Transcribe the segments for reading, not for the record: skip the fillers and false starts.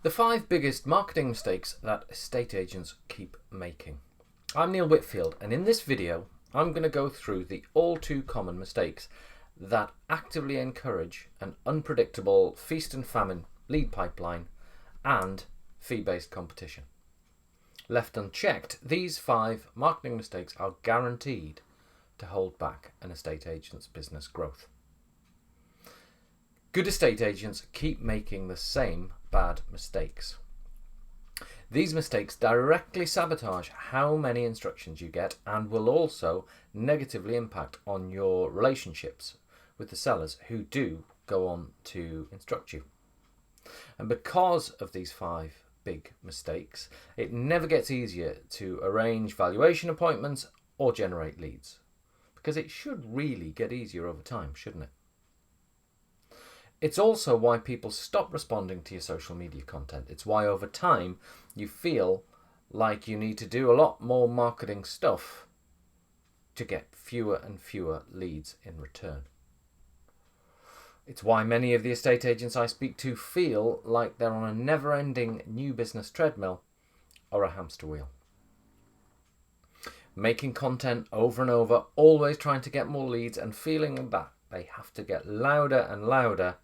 The 5 biggest marketing mistakes that estate agents keep making. I'm Neil Whitfield, and in this video I'm going to go through the all too common mistakes that actively encourage an unpredictable feast and famine lead pipeline and fee-based competition. Left unchecked, these 5 marketing mistakes are guaranteed to hold back an estate agent's business growth. Good estate agents keep making the same bad mistakes. These mistakes directly sabotage how many instructions you get and will also negatively impact on your relationships with the sellers who do go on to instruct you. And because of these 5 big mistakes, it never gets easier to arrange valuation appointments or generate leads. Because it should really get easier over time, shouldn't it? It's also why people stop responding to your social media content. It's why over time you feel like you need to do a lot more marketing stuff to get fewer and fewer leads in return. It's why many of the estate agents I speak to feel like they're on a never-ending new business treadmill or a hamster wheel. Making content over and over, always trying to get more leads and feeling that they have to get louder and louder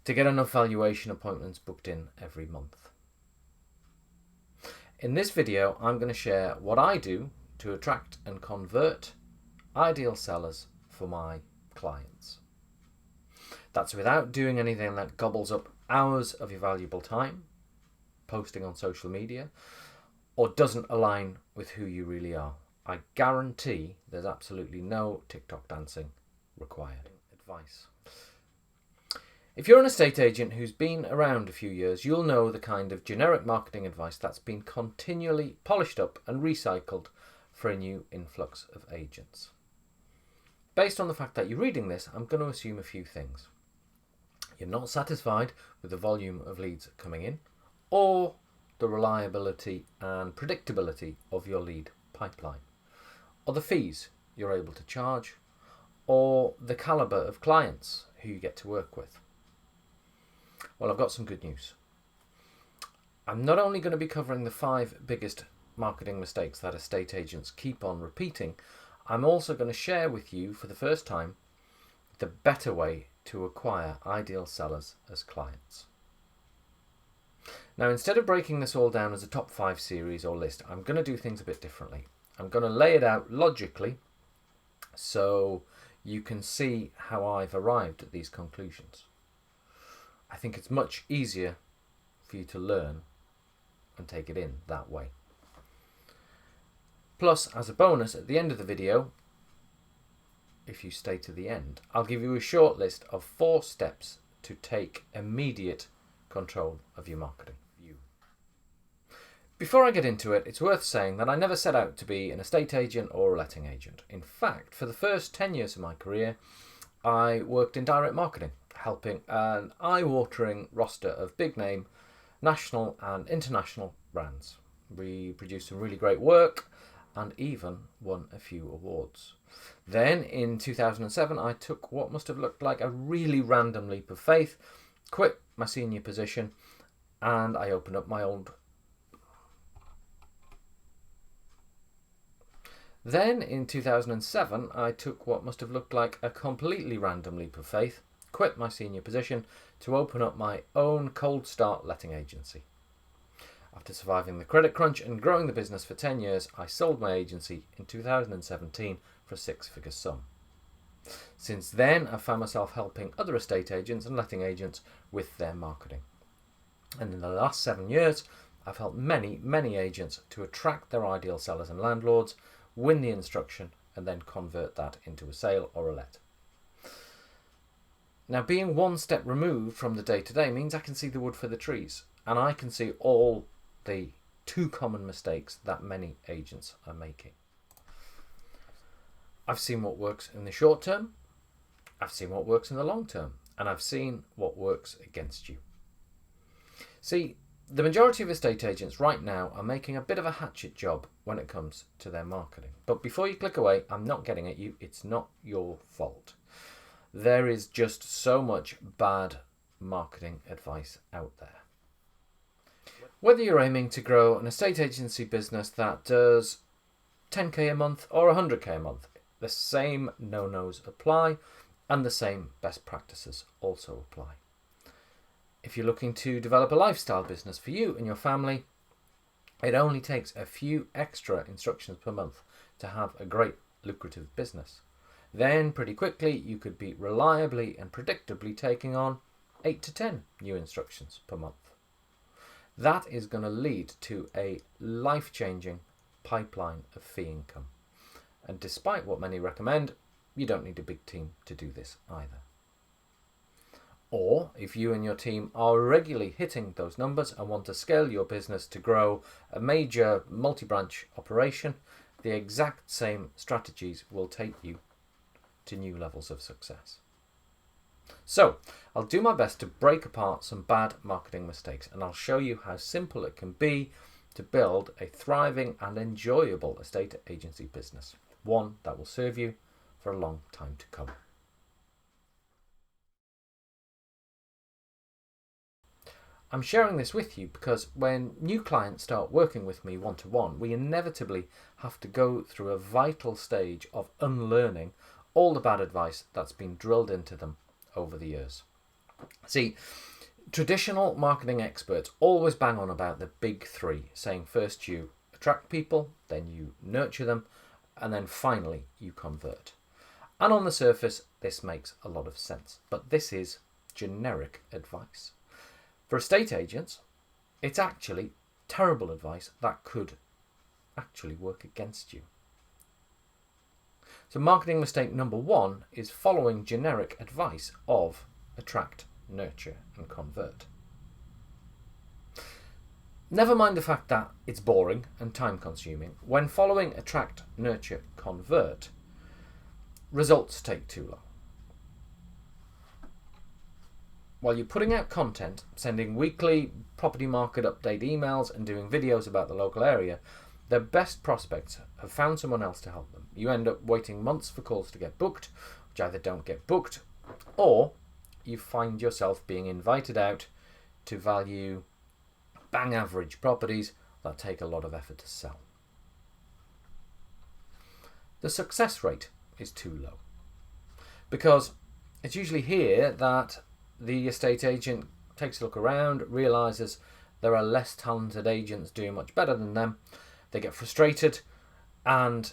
to get enough valuation appointments booked in every month. In this video, I'm going to share what I do to attract and convert ideal sellers for my clients. That's without doing anything that gobbles up hours of your valuable time, posting on social media, or doesn't align with who you really are. I guarantee there's absolutely no TikTok dancing required. Advice. If you're an estate agent who's been around a few years, you'll know the kind of generic marketing advice that's been continually polished up and recycled for a new influx of agents. Based on the fact that you're reading this, I'm going to assume a few things. You're not satisfied with the volume of leads coming in, or the reliability and predictability of your lead pipeline, or the fees you're able to charge, or the caliber of clients who you get to work with. Well, I've got some good news. I'm not only going to be covering the 5 biggest marketing mistakes that estate agents keep on repeating, I'm also going to share with you for the first time the better way to acquire ideal sellers as clients. Now, instead of breaking this all down as a top 5 series or list, I'm going to do things a bit differently. I'm going to lay it out logically so you can see how I've arrived at these conclusions. I think it's much easier for you to learn and take it in that way. Plus, as a bonus, at the end of the video, if you stay to the end, I'll give you a short list of 4 steps to take immediate control of your marketing. Before I get into it, it's worth saying that I never set out to be an estate agent or a letting agent. In fact, for the first 10 years of my career, I worked in direct marketing, helping an eye-watering roster of big-name national and international brands. We produced some really great work and even won a few awards. Then, in 2007, I took what must have looked like a really random leap of faith, quit my senior position, and I opened up my own. Then, in 2007, I took what must have looked like a completely random leap of faith, quit my senior position to open up my own cold start letting agency. After surviving the credit crunch and growing the business for 10 years, I sold my agency in 2017 for a 6-figure sum. Since then, I've found myself helping other estate agents and letting agents with their marketing. And in the last 7 years, I've helped many agents to attract their ideal sellers and landlords, win the instruction, and then convert that into a sale or a let. Now, being one step removed from the day-to-day means I can see the wood for the trees, and I can see all the too common mistakes that many agents are making. I've seen what works in the short term, I've seen what works in the long term, and I've seen what works against you. See, the majority of estate agents right now are making a bit of a hatchet job when it comes to their marketing. But before you click away, I'm not getting at you. It's not your fault. There is just so much bad marketing advice out there. Whether you're aiming to grow an estate agency business that does 10k a month or 100k a month, the same no-nos apply and the same best practices also apply. If you're looking to develop a lifestyle business for you and your family, it only takes a few extra instructions per month to have a great lucrative business. Then pretty quickly you could be reliably and predictably taking on 8 to 10 new instructions per month. That is going to lead to a life-changing pipeline of fee income. And despite what many recommend, you don't need a big team to do this either. Or if you and your team are regularly hitting those numbers and want to scale your business to grow a major multi-branch operation, the exact same strategies will take you to new levels of success. So I'll do my best to break apart some bad marketing mistakes, and I'll show you how simple it can be to build a thriving and enjoyable estate agency business, one that will serve you for a long time to come. I'm sharing this with you because when new clients start working with me one-to-one, we inevitably have to go through a vital stage of unlearning all the bad advice that's been drilled into them over the years. See, traditional marketing experts always bang on about the big three, saying first you attract people, then you nurture them, and then finally you convert. And on the surface, this makes a lot of sense, but this is generic advice. For estate agents, it's actually terrible advice that could actually work against you. So marketing mistake number one is following generic advice of attract, nurture, and convert. Never mind the fact that it's boring and time consuming. When following attract, nurture, convert, results take too long. While you're putting out content, sending weekly property market update emails and doing videos about the local area, their best prospects have found someone else to help them. You end up waiting months for calls to get booked, which either don't get booked, or you find yourself being invited out to value bang average properties that take a lot of effort to sell. The success rate is too low because it's usually here that the estate agent takes a look around, realizes there are less talented agents doing much better than them. They get frustrated and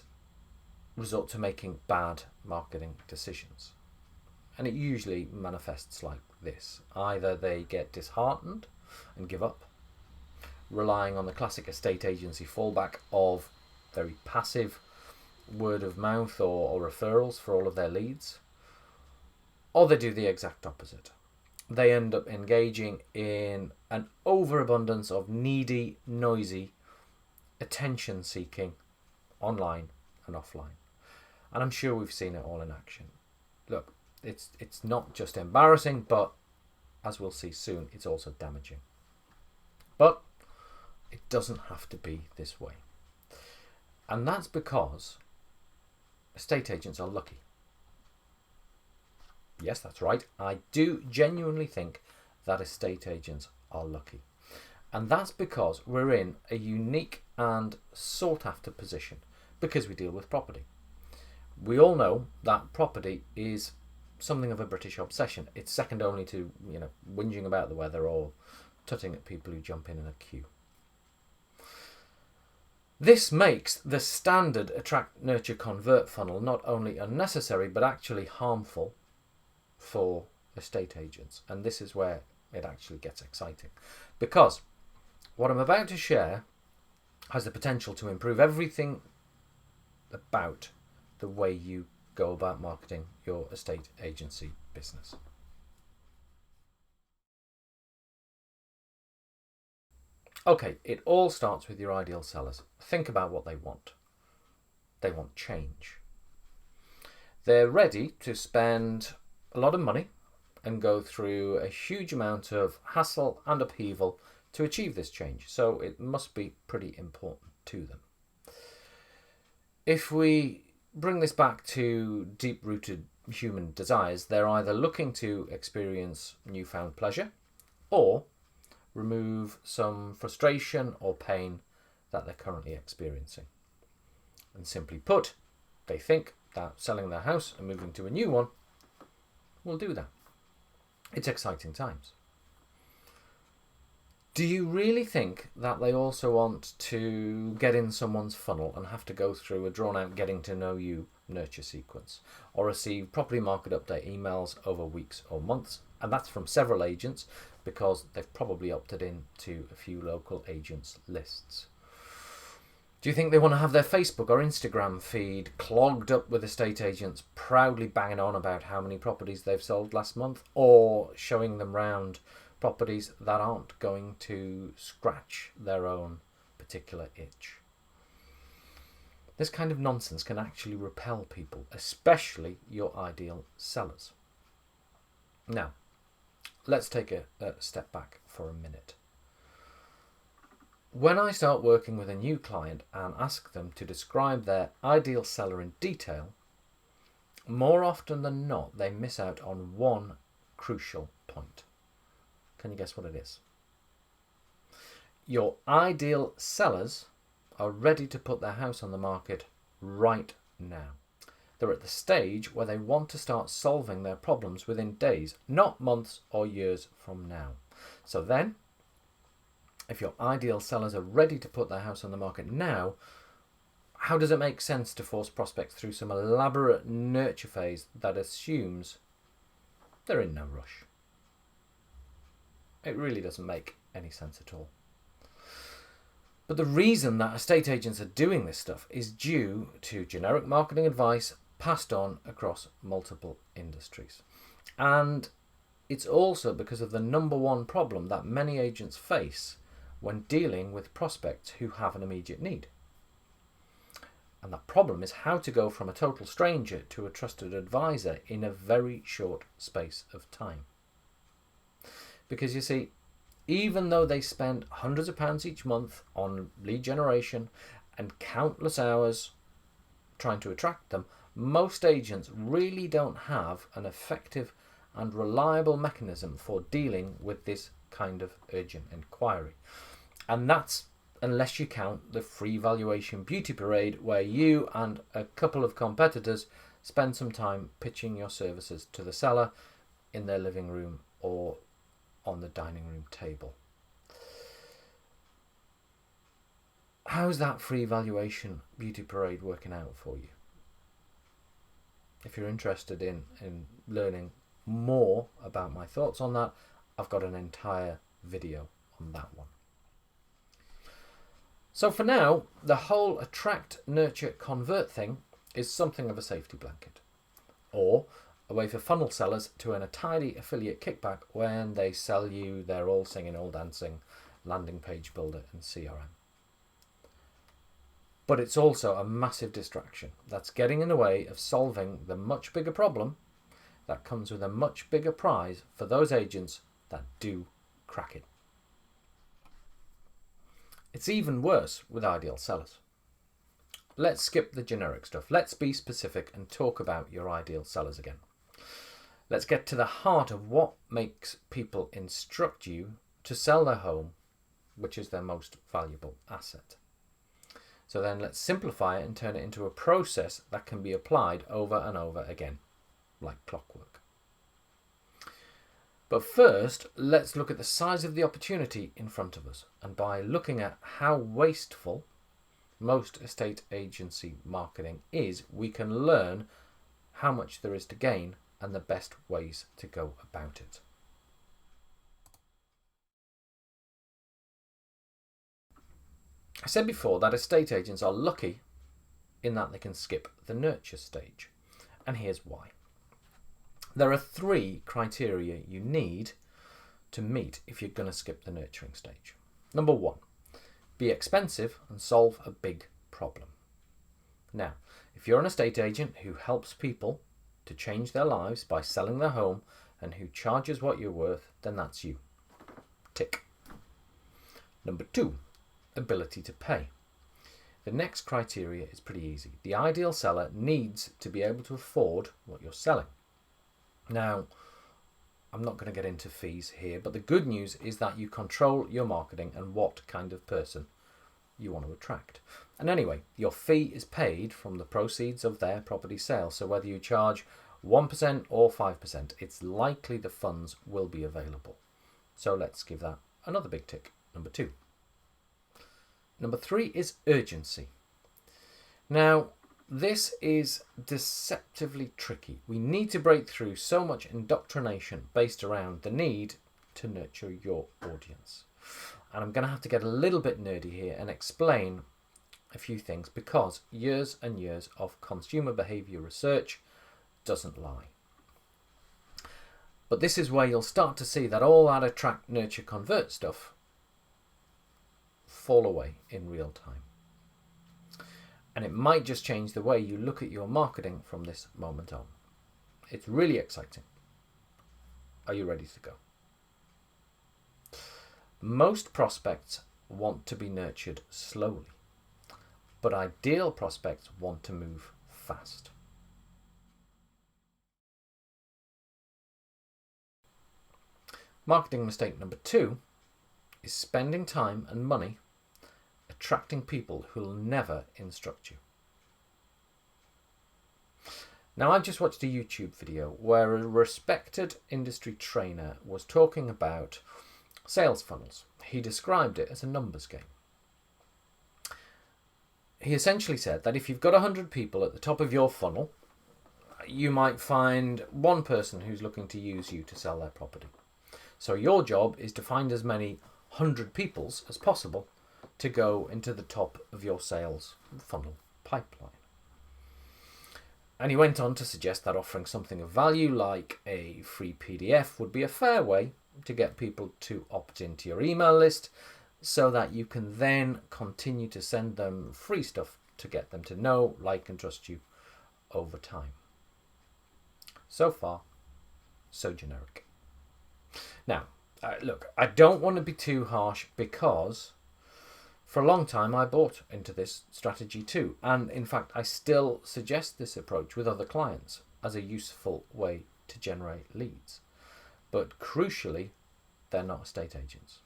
resort to making bad marketing decisions. And it usually manifests like this. Either they get disheartened and give up, relying on the classic estate agency fallback of very passive word of mouth or referrals for all of their leads, or they do the exact opposite. They end up engaging in an overabundance of needy, noisy, attention-seeking online and offline. And I'm sure we've seen it all in action. Look, it's not just embarrassing, but as we'll see soon, it's also damaging. But it doesn't have to be this way. And that's because estate agents are lucky. Yes, that's right. I do genuinely think that estate agents are lucky. And that's because we're in a unique and sought after position because we deal with property. We all know that property is something of a British obsession. It's second only to, whinging about the weather or tutting at people who jump in a queue. This makes the standard attract, nurture, convert funnel not only unnecessary but actually harmful for estate agents. And this is where it actually gets exciting, because what I'm about to share has the potential to improve everything about the way you go about marketing your estate agency business. Okay, it all starts with your ideal sellers. Think about what they want. They want change. They're ready to spend a lot of money and go through a huge amount of hassle and upheaval to achieve this change, so it must be pretty important to them. If we bring this back to deep-rooted human desires, they're either looking to experience newfound pleasure or remove some frustration or pain that they're currently experiencing. And simply put, they think that selling their house and moving to a new one will do that. It's exciting times. Do you really think that they also want to get in someone's funnel and have to go through a drawn-out getting to know you nurture sequence, or receive property market update emails over weeks or months? And that's from several agents, because they've probably opted in to a few local agents' lists. Do you think they want to have their Facebook or Instagram feed clogged up with estate agents proudly banging on about how many properties they've sold last month, or showing them round properties that aren't going to scratch their own particular itch? This kind of nonsense can actually repel people, especially your ideal sellers. Now, let's take a step back for a minute. When I start working with a new client and ask them to describe their ideal seller in detail, more often than not, they miss out on one crucial point. Can you guess what it is? Your ideal sellers are ready to put their house on the market right now. They're at the stage where they want to start solving their problems within days, not months or years from now. So then, if your ideal sellers are ready to put their house on the market now, how does it make sense to force prospects through some elaborate nurture phase that assumes they're in no rush? It really doesn't make any sense at all. But the reason that estate agents are doing this stuff is due to generic marketing advice passed on across multiple industries. And it's also because of the number one problem that many agents face when dealing with prospects who have an immediate need. And that problem is how to go from a total stranger to a trusted advisor in a very short space of time. Because you see, even though they spend hundreds of pounds each month on lead generation and countless hours trying to attract them, most agents really don't have an effective and reliable mechanism for dealing with this kind of urgent inquiry. And that's unless you count the free valuation beauty parade where you and a couple of competitors spend some time pitching your services to the seller in their living room or on the dining room table. How's that free valuation beauty parade working out for you? If you're interested in learning more about my thoughts on that, I've got an entire video on that one. So for now, the whole attract, nurture, convert thing is something of a safety blanket, or a way for funnel sellers to earn a tidy affiliate kickback when they sell you their all singing, all dancing landing page builder and CRM. But it's also a massive distraction that's getting in the way of solving the much bigger problem that comes with a much bigger prize for those agents that do crack it. It's even worse with ideal sellers. Let's skip the generic stuff. Let's be specific and talk about your ideal sellers again. Let's get to the heart of what makes people instruct you to sell their home, which is their most valuable asset. So then let's simplify it and turn it into a process that can be applied over and over again, like clockwork. But first, let's look at the size of the opportunity in front of us. And by looking at how wasteful most estate agency marketing is, we can learn how much there is to gain and the best ways to go about it. I said before that estate agents are lucky in that they can skip the nurture stage. And here's why. There are 3 criteria you need to meet if you're going to skip the nurturing stage. Number 1, be expensive and solve a big problem. Now, if you're an estate agent who helps people to change their lives by selling their home and who charges what you're worth, then that's you. Tick. Number 2, ability to pay. The next criteria is pretty easy. The ideal seller needs to be able to afford what you're selling. Now, I'm not going to get into fees here, but the good news is that you control your marketing and what kind of person you want to attract. And anyway, your fee is paid from the proceeds of their property sale. So whether you charge 1% or 5%, it's likely the funds will be available. So let's give that another big tick. Number 2. Number 3 is urgency. Now, this is deceptively tricky. We need to break through so much indoctrination based around the need to nurture your audience. And I'm going to have to get a little bit nerdy here and explain a few things, because years and years of consumer behavior research doesn't lie. But this is where you'll start to see that all that attract, nurture, convert stuff fall away in real time. And it might just change the way you look at your marketing from this moment on. It's really exciting. Are you ready to go? Most prospects want to be nurtured slowly, but ideal prospects want to move fast. Marketing mistake number 2 is spending time and money attracting people who'll never instruct you. Now, I just watched a YouTube video where a respected industry trainer was talking about sales funnels. He described it as a numbers game. He essentially said that if you've got 100 people at the top of your funnel, you might find one person who's looking to use you to sell their property. So your job is to find as many 100 peoples as possible to go into the top of your sales funnel pipeline. And he went on to suggest that offering something of value like a free PDF would be a fair way to get people to opt into your email list, so that you can then continue to send them free stuff to get them to know, like, and trust you over time. So far, so generic. Now, look, I don't want to be too harsh, because for a long time I bought into this strategy too. And in fact, I still suggest this approach with other clients as a useful way to generate leads. But crucially, they're not estate agents.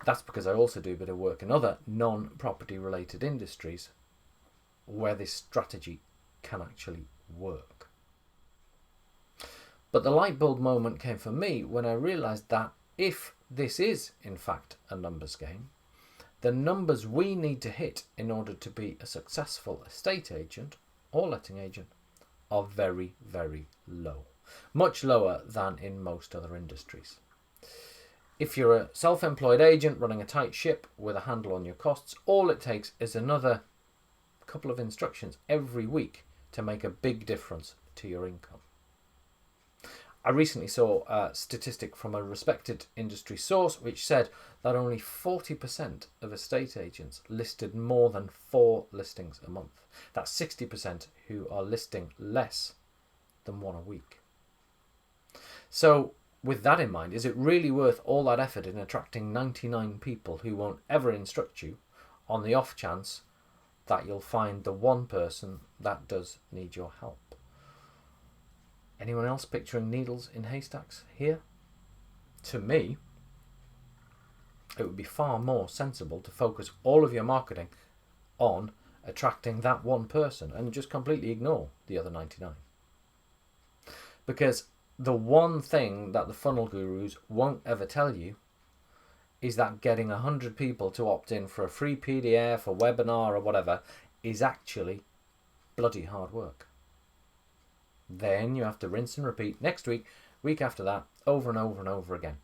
That's because I also do a bit of work in other non-property related industries where this strategy can actually work. But the light bulb moment came for me when I realized that if this is in fact a numbers game, the numbers we need to hit in order to be a successful estate agent or letting agent are very, very low. Much lower than in most other industries. If you're a self-employed agent running a tight ship with a handle on your costs, all it takes is another couple of instructions every week to make a big difference to your income. I recently saw a statistic from a respected industry source which said that only 40% of estate agents listed more than 4 listings a month. That's 60% who are listing less than 1 a week. So with that in mind, is it really worth all that effort in attracting 99 people who won't ever instruct you on the off chance that you'll find the one person that does need your help? Anyone else picturing needles in haystacks here? To me, it would be far more sensible to focus all of your marketing on attracting that one person and just completely ignore the other 99. Because the one thing that the funnel gurus won't ever tell you is that getting 100 people to opt in for a free PDF, a webinar or whatever is actually bloody hard work. Then you have to rinse and repeat next week, week after that, over and over and over again.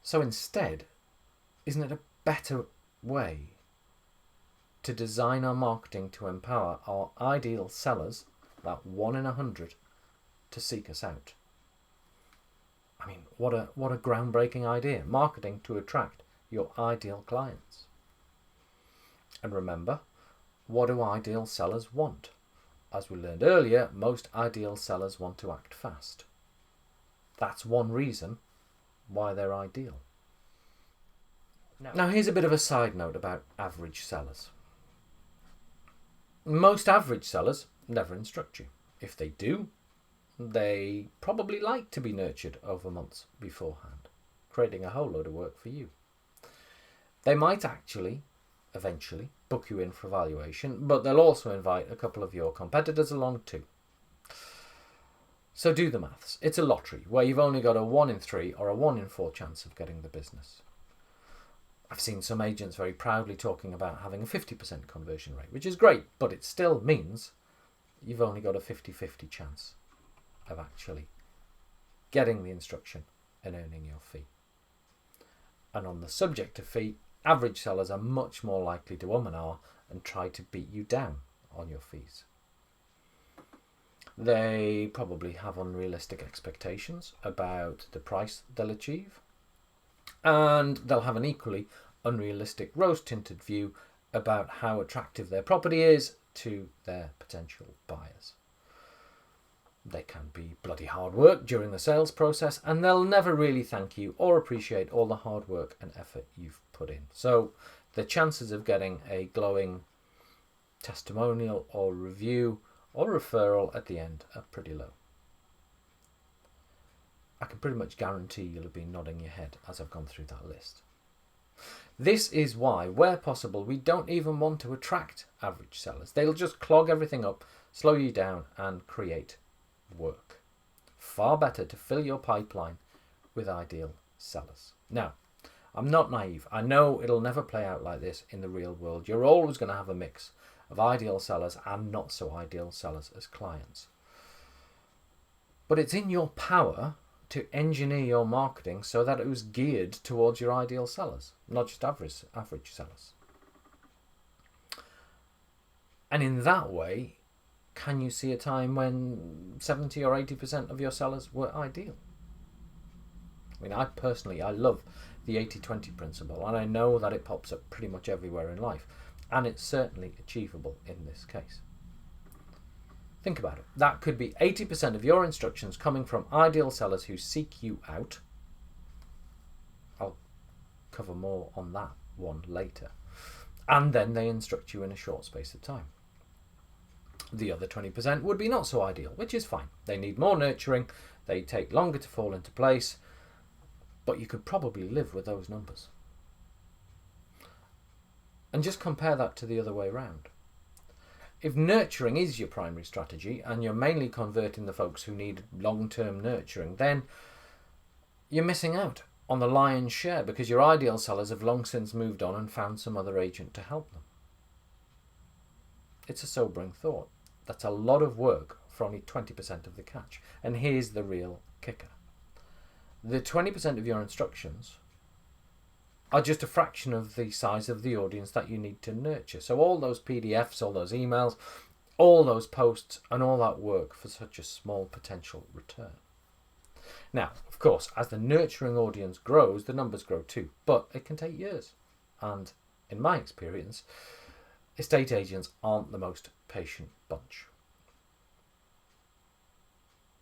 So instead, isn't it a better way to design our marketing to empower our ideal sellers, that 1 in 100, to seek us out? I mean, what a groundbreaking idea. Marketing to attract your ideal clients. And remember, what do ideal sellers want? As we learned earlier, most ideal sellers want to act fast. That's one reason why they're ideal. Now here's a bit of a side note about average sellers. Most average sellers never instruct you. If they do, they probably like to be nurtured over months beforehand, creating a whole load of work for you. They might actually eventually book you in for evaluation, but they'll also invite a couple of your competitors along too. So do the maths. It's a lottery where you've only got a 1 in 3 or a 1 in 4 chance of getting the business. I've seen some agents very proudly talking about having a 50% conversion rate, which is great, but it still means you've only got a 50-50 chance of actually getting the instruction and earning your fee. And on the subject of fee, average sellers are much more likely to and ah and try to beat you down on your fees. They probably have unrealistic expectations about the price they'll achieve, and they'll have an equally unrealistic rose-tinted view about how attractive their property is to their potential buyers. They can be bloody hard work during the sales process, and they'll never really thank you or appreciate all the hard work and effort you've put in. So the chances of getting a glowing testimonial or review or referral at the end are pretty low. I can pretty much guarantee you'll have been nodding your head as I've gone through that list. This is why, where possible, we don't even want to attract average sellers. They'll just clog everything up, slow you down, and create work. Far better to fill your pipeline with ideal sellers. Now, I'm not naive. I know it'll never play out like this in the real world. You're always going to have a mix of ideal sellers and not so ideal sellers as clients. But it's in your power to engineer your marketing so that it was geared towards your ideal sellers, not just average sellers. And in that way, can you see a time when 70 or 80% of your sellers were ideal? I mean, I love the 80-20 principle, and I know that it pops up pretty much everywhere in life, and it's certainly achievable in this case. Think about it. That could be 80% of your instructions coming from ideal sellers who seek you out. I'll cover more on that one later. And then they instruct you in a short space of time. The other 20% would be not so ideal, which is fine. They need more nurturing, they take longer to fall into place, but you could probably live with those numbers. And just compare that to the other way around. If nurturing is your primary strategy and you're mainly converting the folks who need long-term nurturing, then you're missing out on the lion's share because your ideal sellers have long since moved on and found some other agent to help them. It's a sobering thought. That's a lot of work for only 20% of the catch. And here's the real kicker. The 20% of your instructions are just a fraction of the size of the audience that you need to nurture. So all those PDFs, all those emails, all those posts, and all that work for such a small potential return. Now, of course, as the nurturing audience grows, the numbers grow too, but it can take years. And in my experience, estate agents aren't the most patient bunch.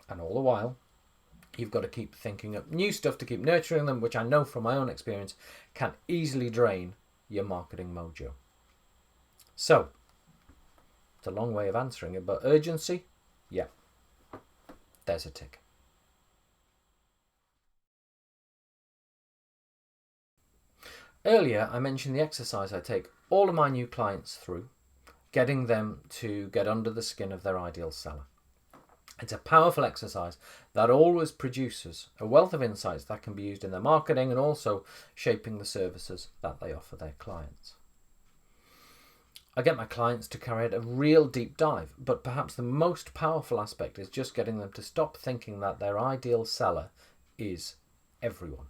And all the while, you've got to keep thinking up new stuff to keep nurturing them, which I know from my own experience can easily drain your marketing mojo. So, it's a long way of answering it, but urgency? Yeah, there's a tick. Earlier, I mentioned the exercise I take all of my new clients through, getting them to get under the skin of their ideal seller. It's a powerful exercise that always produces a wealth of insights that can be used in their marketing and also shaping the services that they offer their clients. I get my clients to carry out a real deep dive, but perhaps the most powerful aspect is just getting them to stop thinking that their ideal seller is everyone.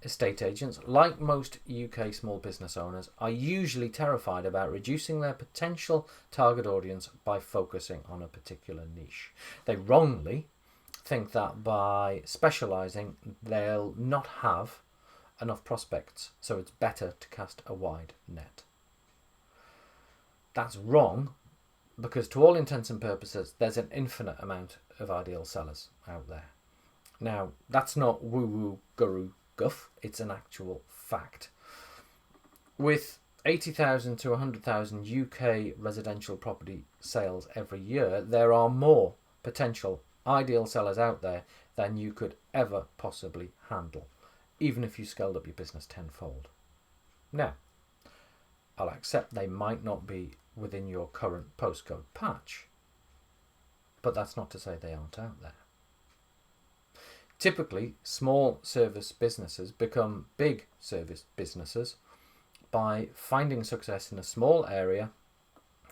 Estate agents, like most UK small business owners, are usually terrified about reducing their potential target audience by focusing on a particular niche. They wrongly think that by specialising, they'll not have enough prospects, so it's better to cast a wide net. That's wrong, because to all intents and purposes, there's an infinite amount of ideal sellers out there. Now, that's not woo-woo guru guff, it's an actual fact. With 80,000 to 100,000 UK residential property sales every year, there are more potential ideal sellers out there than you could ever possibly handle, even if you scaled up your business tenfold. Now, I'll accept they might not be within your current postcode patch, but that's not to say they aren't out there. Typically, small service businesses become big service businesses by finding success in a small area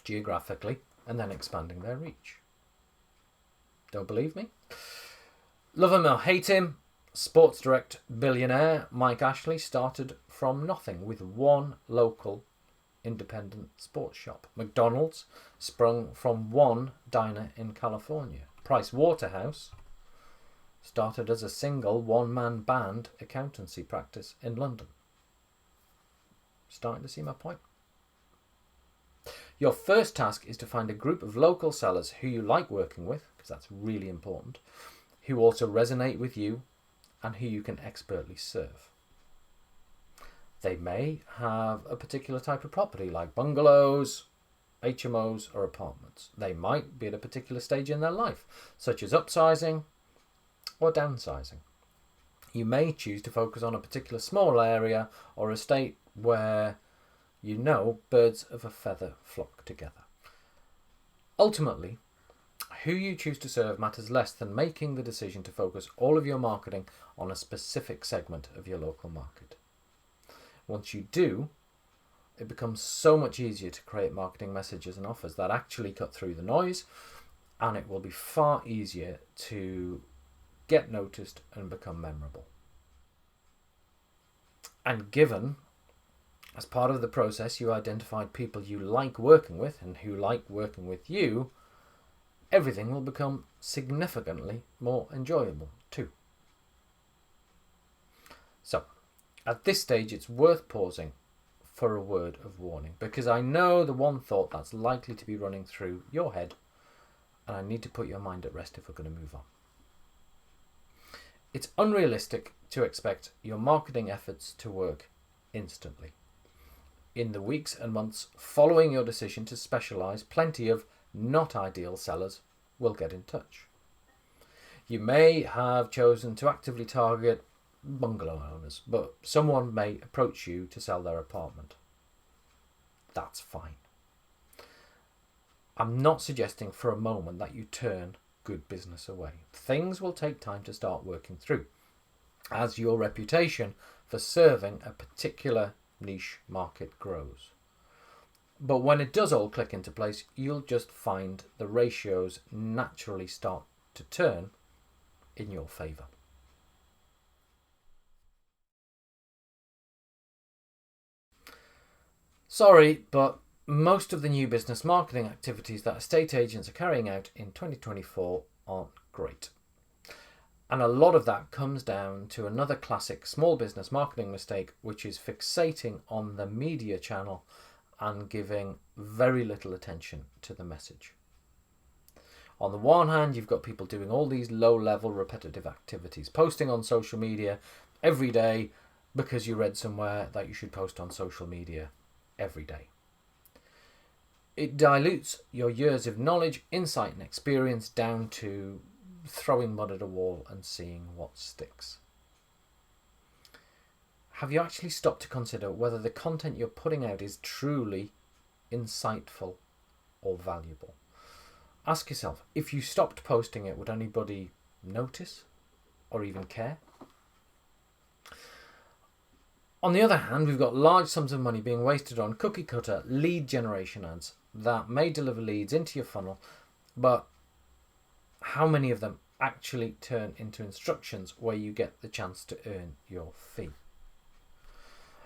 geographically and then expanding their reach. Don't believe me? Love him or hate him, Sports Direct billionaire Mike Ashley started from nothing with one local independent sports shop. McDonald's sprung from one diner in California. Price Waterhouse started as a single one-man band accountancy practice in London. Starting to see my point? Your first task is to find a group of local sellers who you like working with, because that's really important, who also resonate with you and who you can expertly serve. They may have a particular type of property like bungalows, HMOs or apartments. They might be at a particular stage in their life, such as upsizing or downsizing. You may choose to focus on a particular small area or estate where you know birds of a feather flock together. Ultimately, who you choose to serve matters less than making the decision to focus all of your marketing on a specific segment of your local market. Once you do, it becomes so much easier to create marketing messages and offers that actually cut through the noise, and it will be far easier to get noticed and become memorable. And given, as part of the process, you identified people you like working with and who like working with you, everything will become significantly more enjoyable too. So, at this stage, it's worth pausing for a word of warning, because I know the one thought that's likely to be running through your head, and I need to put your mind at rest if we're going to move on. It's unrealistic to expect your marketing efforts to work instantly. In the weeks and months following your decision to specialize, plenty of not ideal sellers will get in touch. You may have chosen to actively target bungalow owners, but someone may approach you to sell their apartment. That's fine. I'm not suggesting for a moment that you turn good business away. Things will take time to start working through, as your reputation for serving a particular niche market grows. But when it does all click into place, you'll just find the ratios naturally start to turn in your favour. Sorry, but most of the new business marketing activities that estate agents are carrying out in 2024 aren't great. And a lot of that comes down to another classic small business marketing mistake, which is fixating on the media channel and giving very little attention to the message. On the one hand, you've got people doing all these low-level repetitive activities, posting on social media every day because you read somewhere that you should post on social media every day. It dilutes your years of knowledge, insight and experience down to throwing mud at a wall and seeing what sticks. Have you actually stopped to consider whether the content you're putting out is truly insightful or valuable? Ask yourself, if you stopped posting it, would anybody notice or even care? On the other hand, we've got large sums of money being wasted on cookie cutter lead generation ads that may deliver leads into your funnel, but how many of them actually turn into instructions where you get the chance to earn your fee?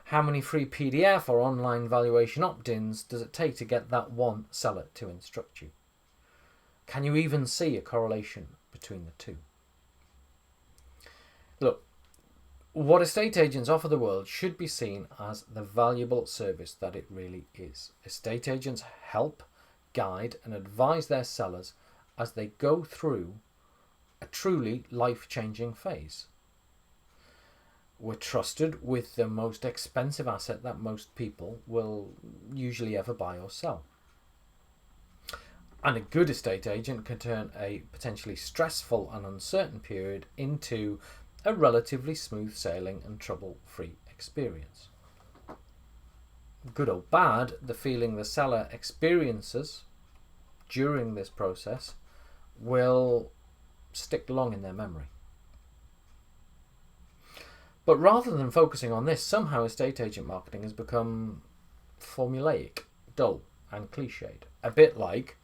How many free PDF or online valuation opt-ins does it take to get that one seller to instruct you? Can you even see a correlation between the two? Look, what estate agents offer the world should be seen as the valuable service that it really is. Estate agents help, guide and advise their sellers as they go through a truly life-changing phase. We're trusted with the most expensive asset that most people will usually ever buy or sell. And a good estate agent can turn a potentially stressful and uncertain period into a relatively smooth sailing and trouble-free experience. Good or bad, the feeling the seller experiences during this process will stick long in their memory. But rather than focusing on this, somehow estate agent marketing has become formulaic, dull, and cliched. A bit like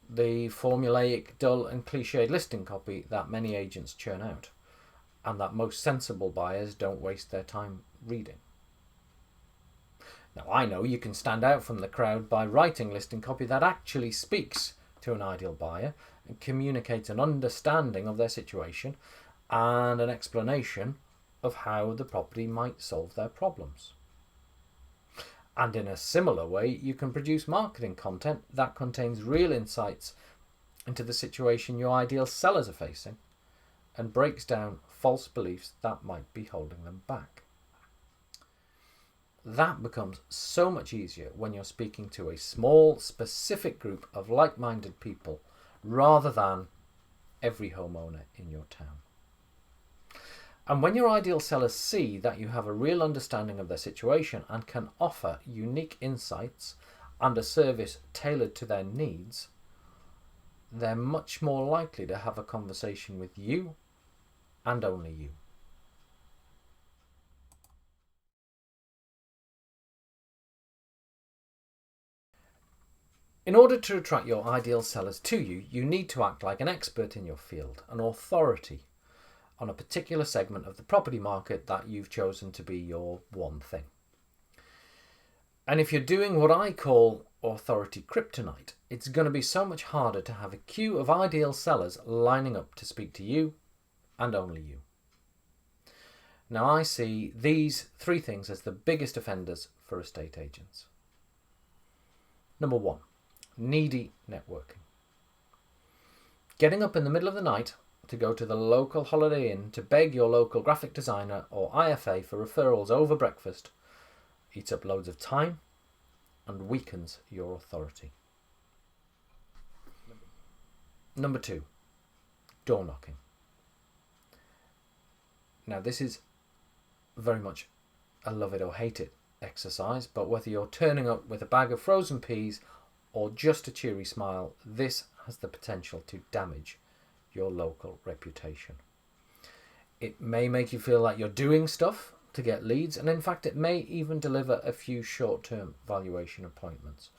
the formulaic, dull, and cliched listing copy that many agents churn out, and that most sensible buyers don't waste their time reading. Now, I know you can stand out from the crowd by writing listing copy that actually speaks to an ideal buyer and communicates an understanding of their situation and an explanation of how the property might solve their problems. And in a similar way, you can produce marketing content that contains real insights into the situation your ideal sellers are facing and breaks down false beliefs that might be holding them back. That becomes so much easier when you're speaking to a small, specific group of like-minded people rather than every homeowner in your town. And when your ideal sellers see that you have a real understanding of their situation and can offer unique insights and a service tailored to their needs, they're much more likely to have a conversation with you and only you. In order to attract your ideal sellers to you, you need to act like an expert in your field, an authority on a particular segment of the property market that you've chosen to be your one thing. And if you're doing what I call authority kryptonite, it's going to be so much harder to have a queue of ideal sellers lining up to speak to you and only you. Now, I see these three things as the biggest offenders for estate agents. Number one, needy networking. Getting up in the middle of the night to go to the local Holiday Inn to beg your local graphic designer or IFA for referrals over breakfast eats up loads of time and weakens your authority. Number two, door knocking. Now, this is very much a love it or hate it exercise, but whether you're turning up with a bag of frozen peas or just a cheery smile, this has the potential to damage your local reputation. It may make you feel like you're doing stuff to get leads, and in fact it may even deliver a few short-term valuation appointments.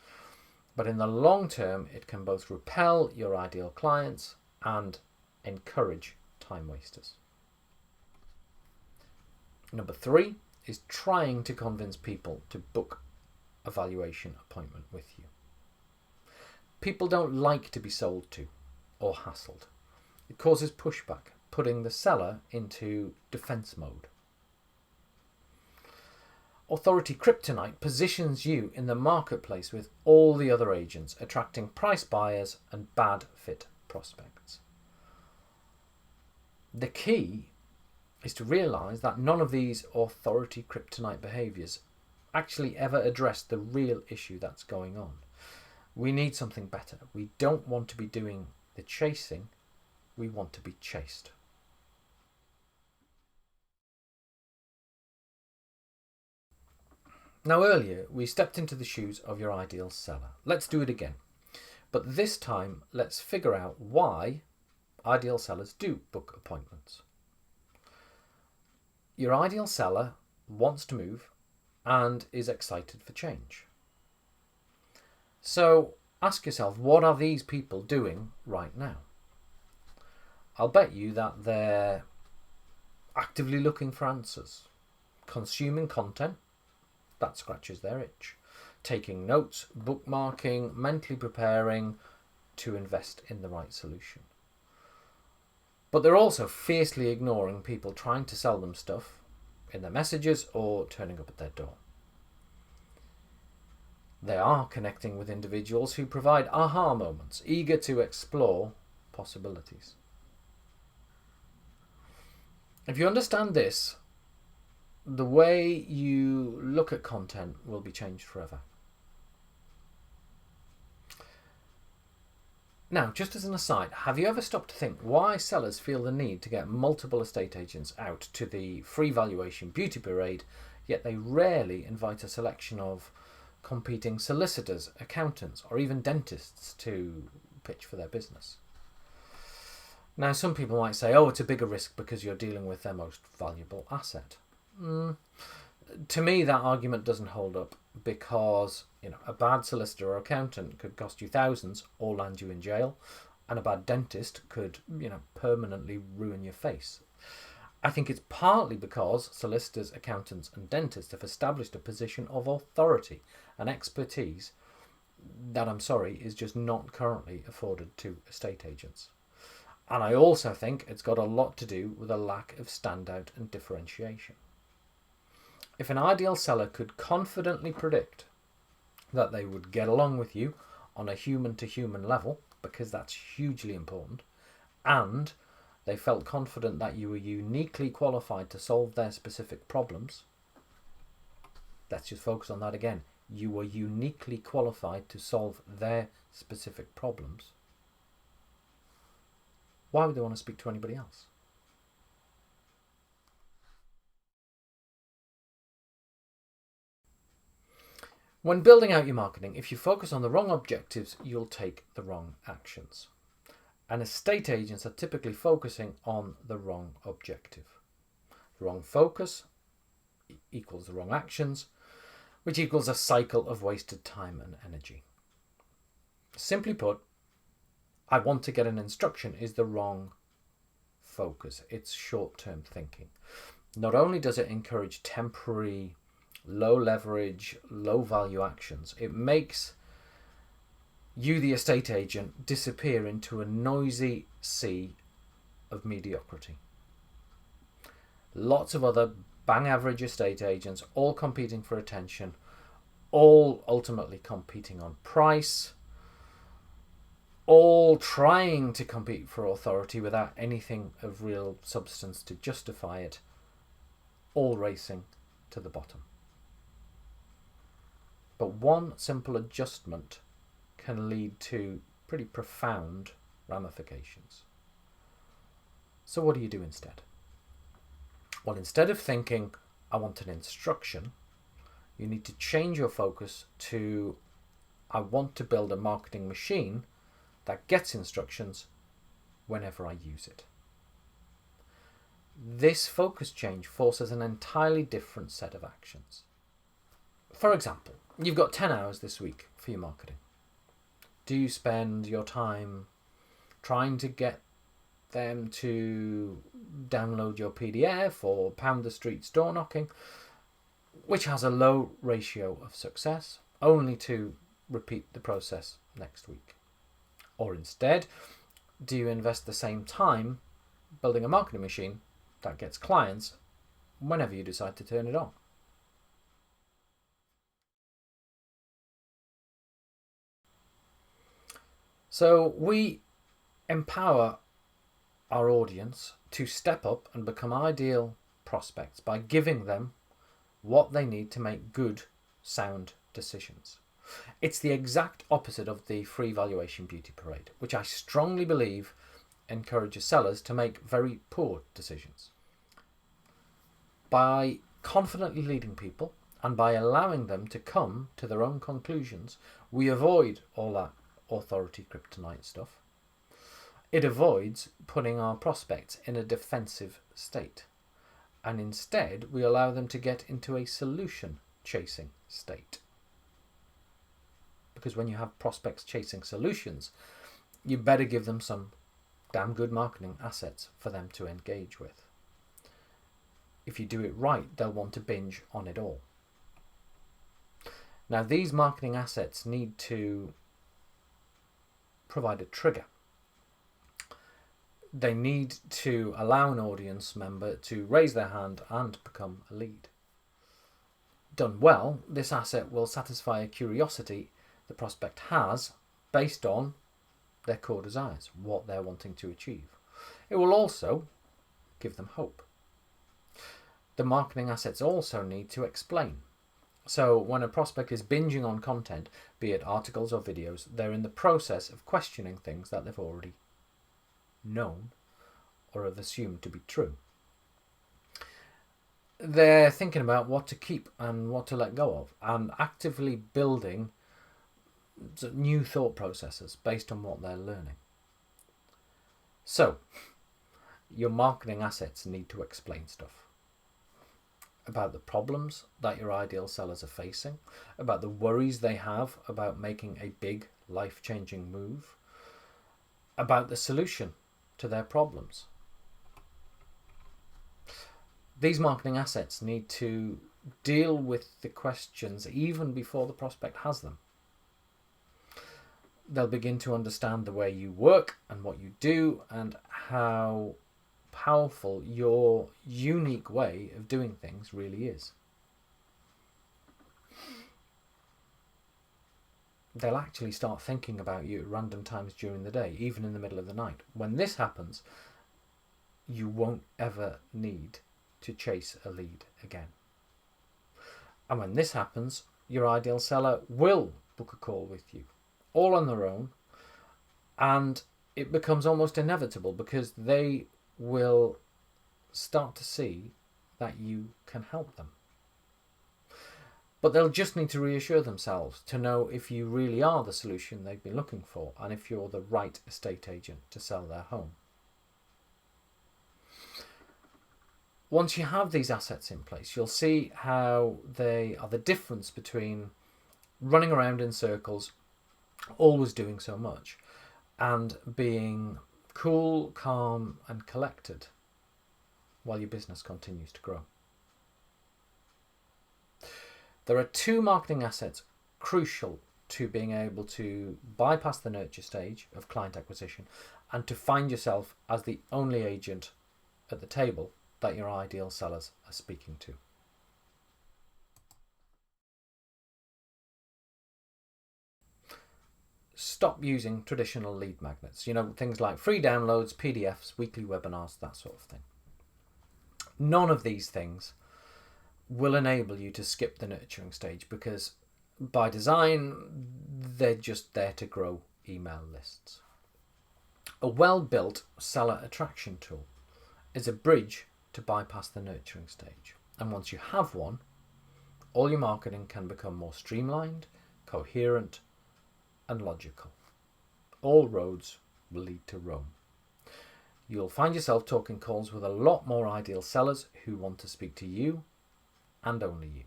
But in the long term, it can both repel your ideal clients and encourage time wasters. Number three is trying to convince people to book a valuation appointment with you. People don't like to be sold to or hassled. It causes pushback, putting the seller into defense mode. Authority kryptonite positions you in the marketplace with all the other agents, attracting price buyers and bad fit prospects. The key is to realize that none of these authority kryptonite behaviors actually ever address the real issue that's going on. We need something better. We don't want to be doing the chasing. We want to be chased. Now, earlier we stepped into the shoes of your ideal seller. Let's do it again. But this time, let's figure out why ideal sellers do book appointments. Your ideal seller wants to move and is excited for change. So ask yourself, what are these people doing right now? I'll bet you that they're actively looking for answers, consuming content that scratches their itch, taking notes, bookmarking, mentally preparing to invest in the right solution. But they're also fiercely ignoring people trying to sell them stuff in their messages or turning up at their door. They are connecting with individuals who provide aha moments, eager to explore possibilities. If you understand this, the way you look at content will be changed forever. Now, just as an aside, have you ever stopped to think why sellers feel the need to get multiple estate agents out to the free valuation beauty parade, yet they rarely invite a selection of competing solicitors, accountants, or even dentists to pitch for their business? Now, some people might say, oh, it's a bigger risk because you're dealing with their most valuable asset. To me, that argument doesn't hold up, because a bad solicitor or accountant could cost you thousands or land you in jail, and a bad dentist could permanently ruin your face. I think it's partly because solicitors, accountants and dentists have established a position of authority and expertise that, I'm sorry, is just not currently afforded to estate agents. And I also think it's got a lot to do with a lack of standout and differentiation. If an ideal seller could confidently predict that they would get along with you on a human-to-human level, because that's hugely important, and they felt confident that you were uniquely qualified to solve their specific problems, let's just focus on that again. You were uniquely qualified to solve their specific problems. Why would they want to speak to anybody else? When building out your marketing, if you focus on the wrong objectives, you'll take the wrong actions. And estate agents are typically focusing on the wrong objective. The wrong focus equals the wrong actions, which equals a cycle of wasted time and energy. Simply put, I want to get an instruction is the wrong focus. It's short-term thinking. Not only does it encourage temporary, low leverage, low value actions, it makes you, the estate agent, disappear into a noisy sea of mediocrity. Lots of other bang average estate agents, all competing for attention, all ultimately competing on price, all trying to compete for authority without anything of real substance to justify it, all racing to the bottom. But one simple adjustment can lead to pretty profound ramifications. So what do you do instead? Well, instead of thinking, I want an instruction, you need to change your focus to, I want to build a marketing machine that gets instructions whenever I use it. This focus change forces an entirely different set of actions. For example, you've got 10 hours this week for your marketing. Do you spend your time trying to get them to download your PDF or pound the streets door knocking, which has a low ratio of success, only to repeat the process next week? Or instead, do you invest the same time building a marketing machine that gets clients whenever you decide to turn it on? So we empower our audience to step up and become ideal prospects by giving them what they need to make good, sound decisions. It's the exact opposite of the free valuation beauty parade, which I strongly believe encourages sellers to make very poor decisions. By confidently leading people and by allowing them to come to their own conclusions, we avoid all that authority kryptonite stuff. It avoids putting our prospects in a defensive state, and instead we allow them to get into a solution chasing state. Because when you have prospects chasing solutions, you better give them some damn good marketing assets for them to engage with. If you do it right, they'll want to binge on it all. Now, these marketing assets need to provide a trigger. They need to allow an audience member to raise their hand and become a lead. Done well, this asset will satisfy a curiosity the prospect has based on their core desires, what they're wanting to achieve. It will also give them hope. The marketing assets also need to explain So when a prospect is binging on content, be it articles or videos, they're in the process of questioning things that they've already known or have assumed to be true. They're thinking about what to keep and what to let go of, and actively building new thought processes based on what they're learning. So, your marketing assets need to explain stuff about the problems that your ideal sellers are facing, about the worries they have about making a big life-changing move, about the solution to their problems. These marketing assets need to deal with the questions even before the prospect has them. They'll begin to understand the way you work and what you do and how powerful your unique way of doing things really is. They'll actually start thinking about you at random times during the day, even in the middle of the night. When this happens, you won't ever need to chase a lead again. And when this happens, your ideal seller will book a call with you, all on their own, and it becomes almost inevitable because they will start to see that you can help them. But they'll just need to reassure themselves to know if you really are the solution they've been looking for and if you're the right estate agent to sell their home. Once you have these assets in place, you'll see how they are the difference between running around in circles, always doing so much, and being cool, calm, and collected while your business continues to grow. There are two marketing assets crucial to being able to bypass the nurture stage of client acquisition and to find yourself as the only agent at the table that your ideal sellers are speaking to. Stop using traditional lead magnets, things like free downloads, PDFs, weekly webinars, that sort of thing. None of these things will enable you to skip the nurturing stage because by design, they're just there to grow email lists. A well-built seller attraction tool is a bridge to bypass the nurturing stage. And once you have one, all your marketing can become more streamlined, coherent, and logical. All roads will lead to Rome. You'll find yourself talking calls with a lot more ideal sellers who want to speak to you and only you.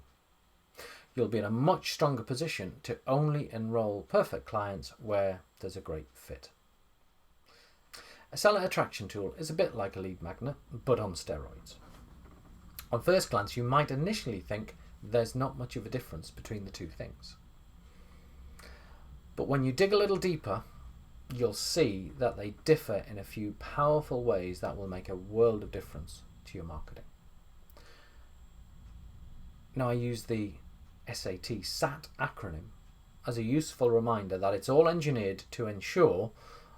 You'll be in a much stronger position to only enroll perfect clients where there's a great fit. A seller attraction tool is a bit like a lead magnet, but on steroids. On first glance, you might initially think there's not much of a difference between the two things. But when you dig a little deeper, you'll see that they differ in a few powerful ways that will make a world of difference to your marketing. Now, I use the SAT acronym as a useful reminder that it's all engineered to ensure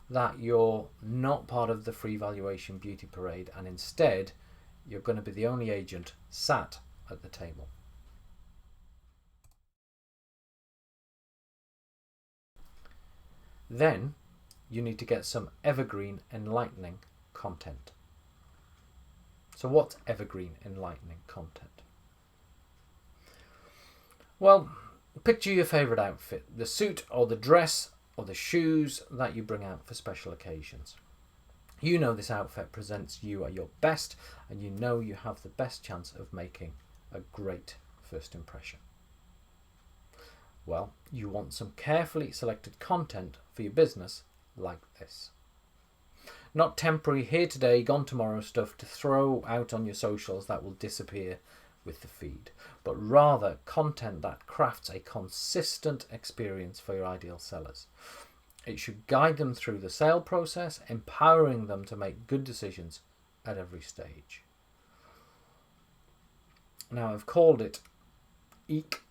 that you're not part of the free valuation beauty parade and instead you're going to be the only agent sat at the table. Then you need to get some evergreen, enlightening content. So what's evergreen, enlightening content? Well, picture your favourite outfit, the suit or the dress or the shoes that you bring out for special occasions. You know this outfit presents you at your best and you know you have the best chance of making a great first impression. Well, you want some carefully selected content for your business like this. Not temporary here today, gone tomorrow stuff to throw out on your socials that will disappear with the feed, but rather content that crafts a consistent experience for your ideal sellers. It should guide them through the sale process, empowering them to make good decisions at every stage. Now, I've called it EEK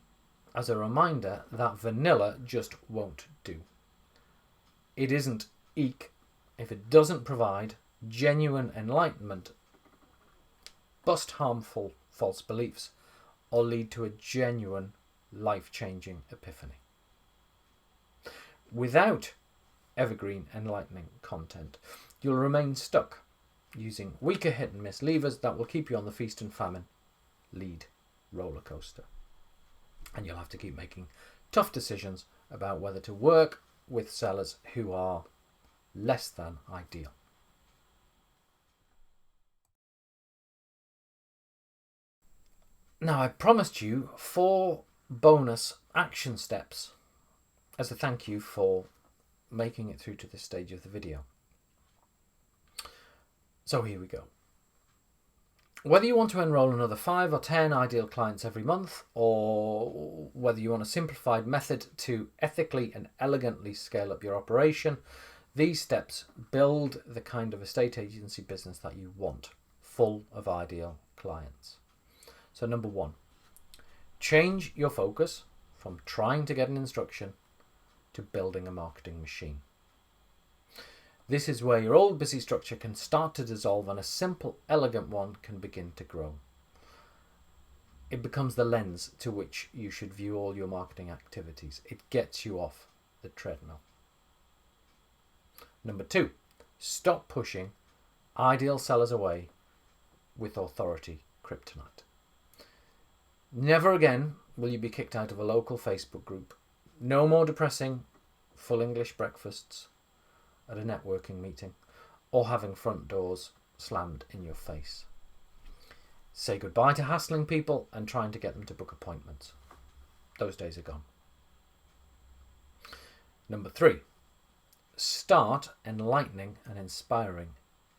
as a reminder that vanilla just won't do. It isn't EEK if it doesn't provide genuine enlightenment, bust harmful false beliefs, or lead to a genuine life-changing epiphany. Without evergreen, enlightening content, you'll remain stuck using weaker hit and miss levers that will keep you on the feast and famine lead roller coaster. And you'll have to keep making tough decisions about whether to work with sellers who are less than ideal. Now, I promised you 4 bonus action steps as a thank you for making it through to this stage of the video. So here we go. Whether you want to enroll another 5 or 10 ideal clients every month, or whether you want a simplified method to ethically and elegantly scale up your operation, these steps build the kind of estate agency business that you want, full of ideal clients. So number 1, change your focus from trying to get an instruction to building a marketing machine. This is where your old busy structure can start to dissolve and a simple, elegant one can begin to grow. It becomes the lens to which you should view all your marketing activities. It gets you off the treadmill. Number 2, stop pushing ideal sellers away with authority kryptonite. Never again will you be kicked out of a local Facebook group. No more depressing full English breakfasts at a networking meeting or having front doors slammed in your face. Say goodbye to hassling people and trying to get them to book appointments. Those days are gone. Number 3, start enlightening and inspiring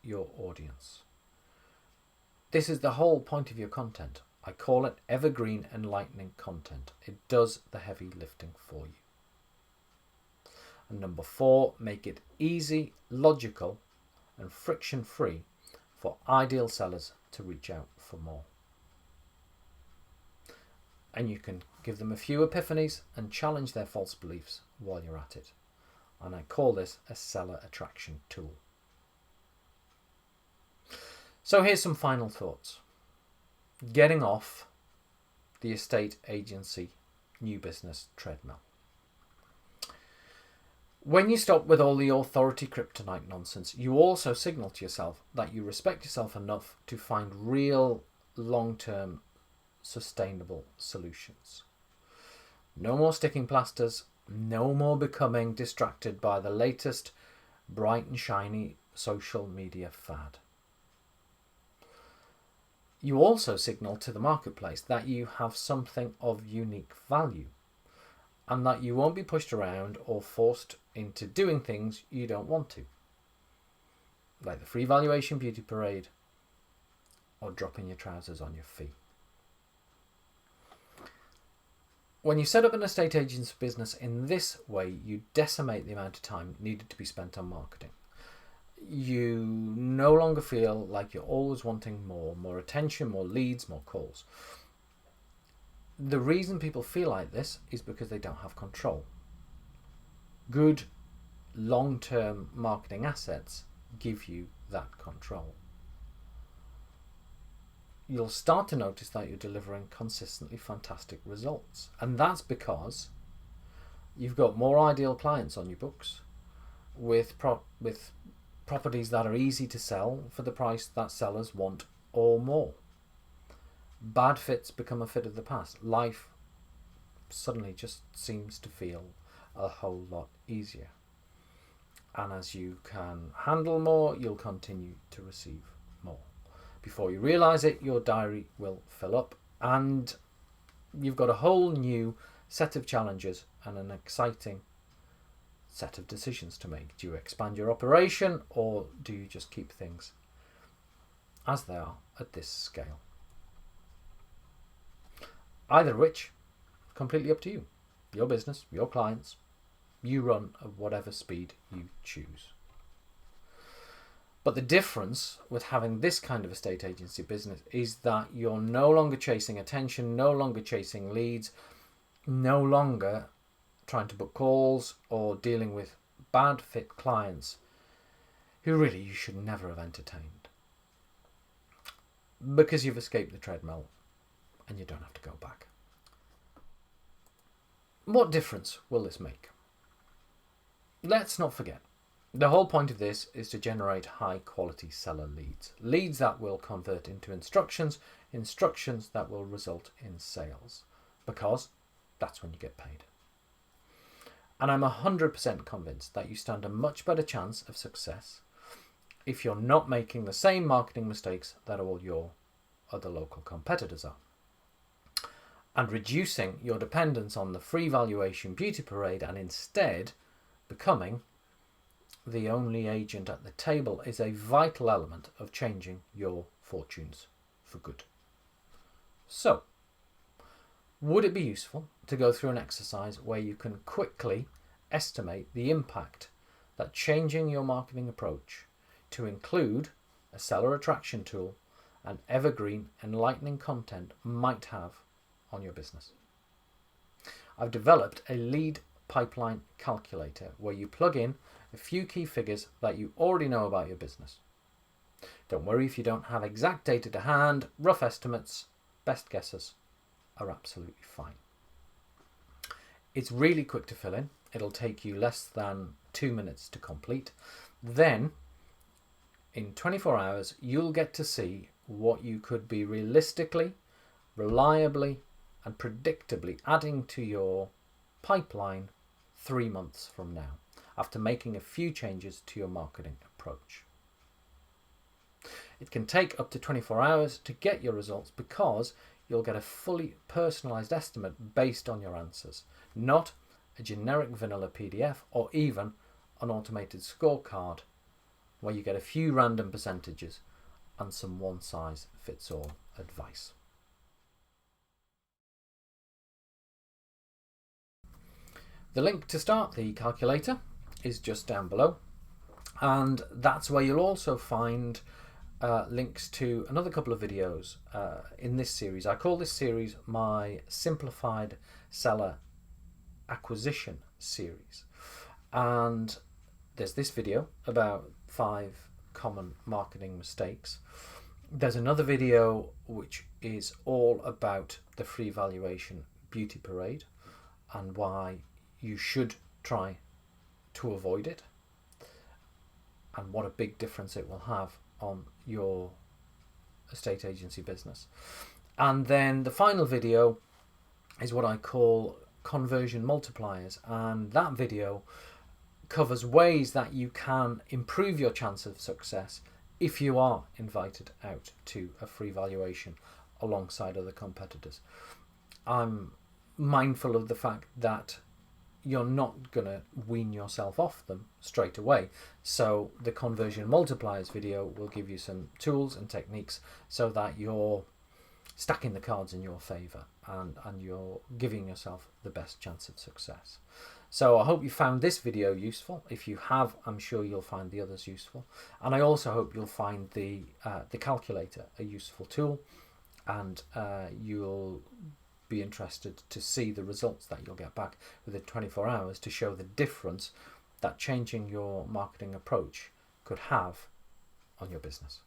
your audience. This is the whole point of your content. I call it evergreen enlightening content. It does the heavy lifting for you. And number 4, make it easy, logical, and friction-free for ideal sellers to reach out for more. And you can give them a few epiphanies and challenge their false beliefs while you're at it. And I call this a seller attraction tool. So here's some final thoughts. Getting off the estate agency new business treadmill. When you stop with all the authority kryptonite nonsense, you also signal to yourself that you respect yourself enough to find real long-term sustainable solutions. No more sticking plasters, no more becoming distracted by the latest bright and shiny social media fad. You also signal to the marketplace that you have something of unique value and that you won't be pushed around or forced into doing things you don't want to, like the free valuation beauty parade or dropping your trousers on your feet. When you set up an estate agent's business in this way, you decimate the amount of time needed to be spent on marketing. You no longer feel like you're always wanting more attention, more leads, more calls. The reason people feel like this is because they don't have control. Good long-term marketing assets give you that control. You'll start to notice that you're delivering consistently fantastic results. And that's because you've got more ideal clients on your books with properties that are easy to sell for the price that sellers want or more. Bad fits become a fit of the past. Life suddenly just seems to feel a whole lot easier. And as you can handle more, you'll continue to receive more. Before you realise it, your diary will fill up and you've got a whole new set of challenges and an exciting set of decisions to make. Do you expand your operation or do you just keep things as they are at this scale? Either which, completely up to you. Your business, your clients, you run at whatever speed you choose. But the difference with having this kind of estate agency business is that you're no longer chasing attention, no longer chasing leads, no longer trying to book calls or dealing with bad fit clients who really you should never have entertained. Because you've escaped the treadmill and you don't have to go back. what difference will this make? Let's not forget, the whole point of this is to generate high quality seller leads. Leads that will convert into instructions, instructions that will result in sales, because that's when you get paid. And I'm 100% convinced that you stand a much better chance of success if you're not making the same marketing mistakes that all your other local competitors are, and reducing your dependence on the free valuation beauty parade and instead becoming the only agent at the table is a vital element of changing your fortunes for good. So, would it be useful to go through an exercise where you can quickly estimate the impact that changing your marketing approach to include a seller attraction tool and evergreen enlightening content might have on your business? I've developed a lead pipeline calculator where you plug in a few key figures that you already know about your business. Don't worry if you don't have exact data to hand. Rough estimates, best guesses are absolutely fine. It's really quick to fill in. It'll take you less than 2 minutes to complete. Then in 24 hours, you'll get to see what you could be realistically, reliably, and predictably adding to your pipeline 3 months from now, after making a few changes to your marketing approach. It can take up to 24 hours to get your results because you'll get a fully personalized estimate based on your answers, not a generic vanilla PDF or even an automated scorecard where you get a few random percentages and some one-size-fits-all advice. The link to start the calculator is just down below, and that's where you'll also find links to another couple of videos in this series. I call this series my Simplified Seller Acquisition series, and there's this video about 5 common marketing mistakes. There's another video which is all about the free valuation beauty parade and why you should try to avoid it and what a big difference it will have on your estate agency business. And then the final video is what I call conversion multipliers, and that video covers ways that you can improve your chance of success if you are invited out to a free valuation alongside other competitors. I'm mindful of the fact that you're not going to wean yourself off them straight away. So the conversion multipliers video will give you some tools and techniques so that you're stacking the cards in your favor and you're giving yourself the best chance of success. So I hope you found this video useful. If you have, I'm sure you'll find the others useful. And I also hope you'll find the calculator a useful tool, and you'll be interested to see the results that you'll get back within 24 hours to show the difference that changing your marketing approach could have on your business.